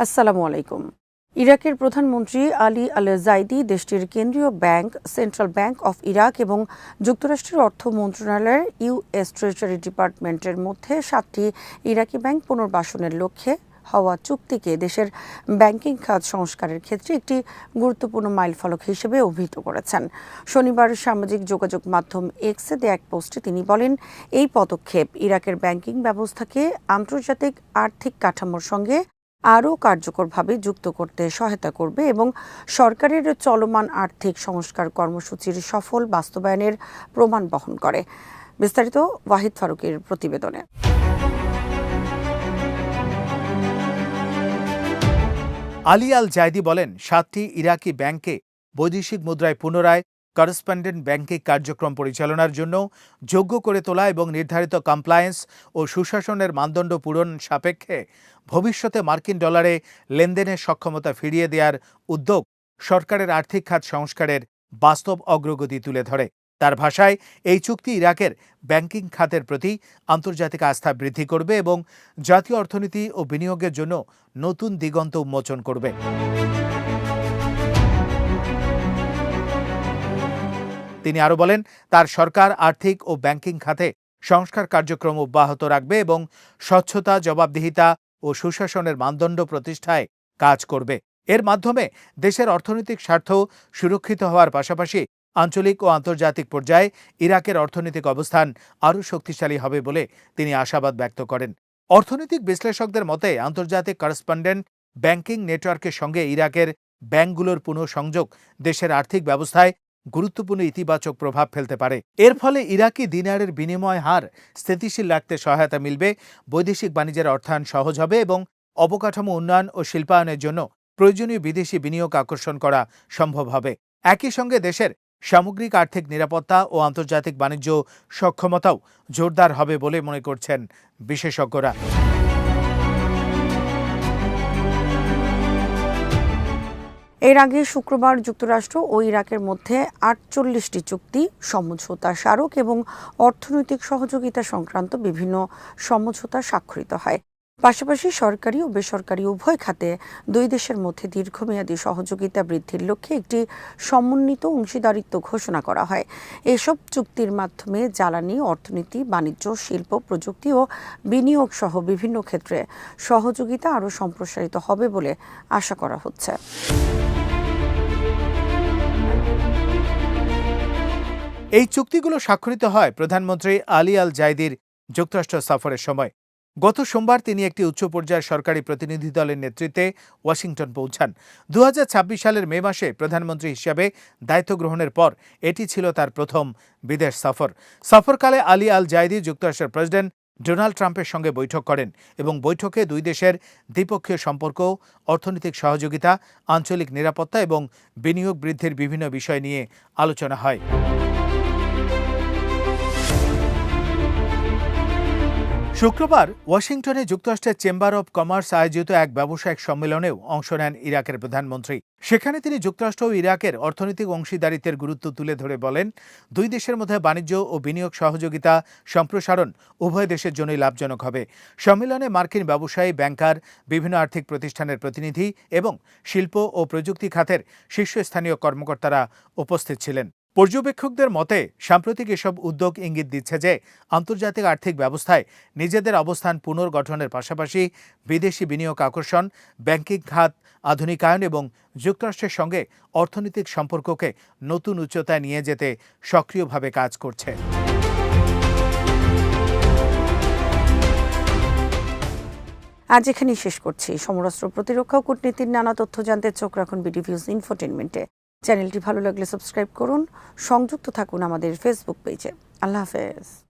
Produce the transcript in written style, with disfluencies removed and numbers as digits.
আসসালামু আলাইকুম। ইরাকের প্রধানমন্ত্রী আলী আল জাইদি দেশটির কেন্দ্রীয় bank, central bank of Iraq এবং যুক্তরাষ্ট্রের অর্থ মন্ত্রণালয়ের ইউএস ট্রেজারি ডিপার্টমেন্টের মধ্যে 7টি ইরাকি ব্যাংক পুনর্বাসনের লক্ষ্যে হওয়া চুক্তিকে দেশের ব্যাংকিং খাত সংস্কারের ক্ষেত্রে একটি গুরুত্বপূর্ণ মাইলফলক হিসেবে অভিহিত করেছেন। শনিবার সামাজিক যোগাযোগ মাধ্যম এক্সে দেয়া এক পোস্টে তিনি বলেন, এই পদক্ষেপ ইরাকের ব্যাংকিং ব্যবস্থাকে আন্তর্জাতিক আর্থিক কাঠামোর সঙ্গে আরও কার্যকরভাবে যুক্ত করতে সহায়তা করবে এবং সরকারের চলমান আর্থিক সংস্কার কর্মসূচির সফল বাস্তবায়নের প্রমাণ বহন করে। বিস্তারিত ওয়াহিদ ফারুকের প্রতিবেদনে। আলী আল জাইদি বলেন, 7টি ইরাকি ব্যাংকে বৈদেশিক মুদ্রায় পুনরায় করেসপন্ডেন্ট ব্যাংকিং কার্যক্রম পরিচালনার জন্য যোগ্য করে তোলা এবং নির্ধারিত কমপ্লায়েন্স ও সুশাসনের মানদণ্ড পূরণ সাপেক্ষে ভবিষ্যতে মার্কিন ডলারে লেনদেনের সক্ষমতা ফিরিয়ে দেওয়ার উদ্যোগ সরকারের আর্থিক খাত সংস্কারের বাস্তব অগ্রগতি তুলে ধরে। তার ভাষায়, এই চুক্তি ইরাকের ব্যাংকিং খাতের প্রতি আন্তর্জাতিক আস্থা বৃদ্ধি করবে এবং জাতীয় অর্থনীতি ও বিনিয়োগের জন্য নতুন দিগন্ত উন্মোচন করবে। তিনি আরও বলেন, তার সরকার আর্থিক ও ব্যাংকিং খাতে সংস্কার কার্যক্রম অব্যাহত রাখবে এবং স্বচ্ছতা, জবাবদিহিতা ও সুশাসনের মানদণ্ড প্রতিষ্ঠায় কাজ করবে। এর মাধ্যমে দেশের অর্থনৈতিক স্বার্থ সুরক্ষিত হওয়ার পাশাপাশি আঞ্চলিক ও আন্তর্জাতিক পর্যায়ে ইরাকের অর্থনৈতিক অবস্থান আরও শক্তিশালী হবে বলে তিনি আশাবাদ ব্যক্ত করেন। অর্থনৈতিক বিশ্লেষকদের মতে, আন্তর্জাতিক করেসপন্ডেন্ট ব্যাংকিং নেটওয়ার্কের সঙ্গে ইরাকের ব্যাংকগুলোর পুনঃসংযোগ দেশের আর্থিক ব্যবস্থায় গুরুত্বপূর্ণ ইতিবাচক প্রভাব ফেলতে পারে। এর ফলে ইরাকি দিনারের বিনিময় হার স্থিতিশীল রাখতে সহায়তা মিলবে, বৈদেশিক বাণিজ্যের অর্থায়ন সহজ হবে এবং অবকাঠামো উন্নয়ন ও শিল্পায়নের জন্য প্রয়োজনীয় বিদেশি বিনিয়োগ আকর্ষণ করা সম্ভব হবে। একই সঙ্গে দেশের সামগ্রিক আর্থিক নিরাপত্তা ও আন্তর্জাতিক বাণিজ্য সক্ষমতাও জোরদার হবে বলে মনে করছেন বিশেষজ্ঞরা। এর আগে শুক্রবার যুক্তরাষ্ট্র ও ইরাকের মধ্যে 48টি চুক্তি, সমঝোতা স্মারক এবং অর্থনৈতিক সহযোগিতা সংক্রান্ত বিভিন্ন সমঝোতা স্বাক্ষরিত হয়। পাশাপাশি সরকারি ও বেসরকারি উভয় খাতে দুই দেশের মধ্যে দীর্ঘমেয়াদী সহযোগিতা বৃদ্ধির লক্ষ্যে একটি সমন্বিত অংশীদারিত্ব ঘোষণা করা হয়। এসব চুক্তির মাধ্যমে জ্বালানি, অর্থনীতি, বাণিজ্য, শিল্প, প্রযুক্তি ও বিনিয়োগ সহ বিভিন্ন ক্ষেত্রে সহযোগিতা আরও সম্প্রসারিত হবে বলে আশা করা হচ্ছে। এই চুক্তিগুলো স্বাক্ষরিত হয় প্রধানমন্ত্রী আলী আল জাইদির যুক্তরাষ্ট্র সফরের সময়। গত সোমবার তিনি একটি উচ্চ পর্যায়ের সরকারি প্রতিনিধি দলের নেতৃত্বে ওয়াশিংটন পৌঁছান। 2026 সালের মে মাসে প্রধানমন্ত্রী হিসাবে দায়িত্ব গ্রহণের পর এটি ছিল তার প্রথম বিদেশ সফর। সফরকালে আলী আল জাইদি যুক্তরাষ্ট্রের প্রেসিডেন্ট ডোনাল্ড ট্রাম্পের সঙ্গে বৈঠক করেন এবং বৈঠকে দুই দেশের দ্বিপক্ষীয় সম্পর্ক, অর্থনৈতিক সহযোগিতা, আঞ্চলিক নিরাপত্তা এবং বিনিয়োগ বৃদ্ধির বিভিন্ন বিষয় নিয়ে আলোচনা হয়। শুক্রবার ওয়াশিংটনে যুক্তরাষ্ট্রের চেম্বার অব কমার্স আয়োজিত এক ব্যবসায়িক সম্মেলনেও অংশ নেন ইরাকের প্রধানমন্ত্রী। সেখানে তিনি যুক্তরাষ্ট্র ও ইরাকের অর্থনৈতিক অংশীদারিত্বের গুরুত্ব তুলে ধরে বলেন, দুই দেশের মধ্যে বাণিজ্য ও বিনিয়োগ সহযোগিতা সম্প্রসারণ উভয় দেশের জন্যই লাভজনক হবে। সম্মেলনে মার্কিন ব্যবসায়ী, ব্যাংকার, বিভিন্ন আর্থিক প্রতিষ্ঠানের প্রতিনিধি এবং শিল্প ও প্রযুক্তি খাতের শীর্ষস্থানীয় কর্মকর্তারা উপস্থিত ছিলেন। পর্যবেক্ষকদের মতে, সাম্প্রতিক এসব উদ্যোগ ইঙ্গিত দিচ্ছে যে আন্তর্জাতিক আর্থিক ব্যবস্থায় নিজেদের অবস্থান পুনর্গঠনের পাশাপাশি বিদেশি বিনিয়োগ আকর্ষণ, ব্যাংকিং খাত আধুনিকায়ন এবং যুক্তরাষ্ট্রের সঙ্গে অর্থনৈতিক সম্পর্ককে নতুন উচ্চতায় নিয়ে যেতে সক্রিয়ভাবে কাজ করছে। আজ এখানেই শেষ করছি। সমরাস্ত্র, প্রতিরক্ষা ও কূটনীতির নানা তথ্য জানতে চোখ রাখুন বিডিভিউজ ইনফোটেনমেন্টে। চ্যানেলটি ভালো লাগলে সাবস্ক্রাইব করুন, সংযুক্ত থাকুন আমাদের ফেসবুক পেজে। আল্লাহ হাফেজ।